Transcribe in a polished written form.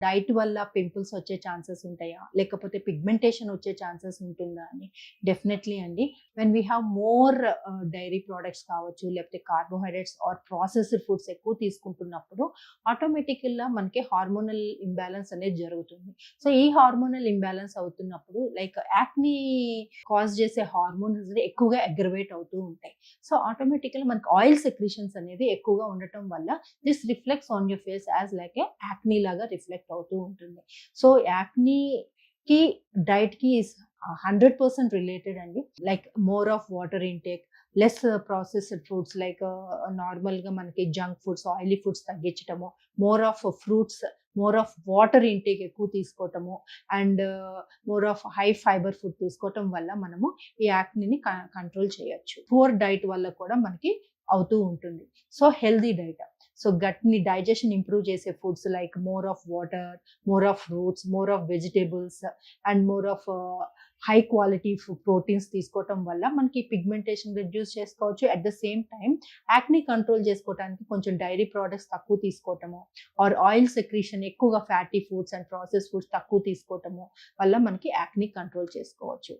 Diet వల్ల pimples వచ్చే chances ఉంటాయా? లేకపోతే పిగ్మెంటేషన్ వచ్చే ఛాన్సెస్ ఉంటుందా అని? డెఫినెట్‌లీ అండి. When we have more dairy products కావచ్చు, లేకపోతే కార్బోహైడ్రేట్స్ ఆర్ ప్రాసెస్డ్ ఫుడ్స్ ఎక్కువ తీసుకుంటున్నప్పుడు ఆటోమేటికల్‌గా మనకి హార్మోనల్ ఇంబాలెన్స్ అనేది జరుగుతుంది. సో, ఈ హార్మోనల్ ఇంబాలెన్స్ అవుతున్నప్పుడు లైక్ యాక్నీ కాజ్ చేసే హార్మోన్స్ ఎక్కువగా అగ్రవేట్ అవుతూ ఉంటాయి. సో, ఆటోమేటికల్‌గా మనకి ఆయిల్ సెక్రీషన్స్ అనేది ఎక్కువగా ఉండటం వల్ల this reflects on your face as like a acne లాగా రిఫ్లెక్ట్ అవుతూ ఉంటుంది. సో, యాక్నీకి డైట్‌కి ఈస్ 100% రిలేటెడ్ అండి. Like more of water intake, less processed foods like నార్మల్‌గా మనకి జంక్ ఫుడ్స్, ఆయిలీ ఫుడ్స్ తగ్గించటము, more of fruits, more of water intake ఎక్కువ తీసుకోవటము and more of high fibre food తీసుకోవటం వల్ల మనము ఈ యాక్నీని కంట్రోల్ చేయొచ్చు. పూర్ డైట్ వల్ల కూడా మనకి అవుతూ ఉంటుంది. So, healthy diet. సో, గట్‌ని డైజెషన్ ఇంప్రూవ్ చేసే foods like more of water, more of fruits, more of vegetables and more of high quality proteins తీసుకోవటం వల్ల మనకి పిగ్మెంటేషన్ రిడ్యూస్ చేసుకోవచ్చు. At the same time acne control చేసుకోవడానికి కొంచెం dairy products తక్కువ తీసుకోవటము ఆర్ ఆయిల్ సెక్రీషన్ ఎక్కువగా fatty foods and processed foods తక్కువ తీసుకోవటము వల్ల మనకి యాక్నీ కంట్రోల్ చేసుకోవచ్చు.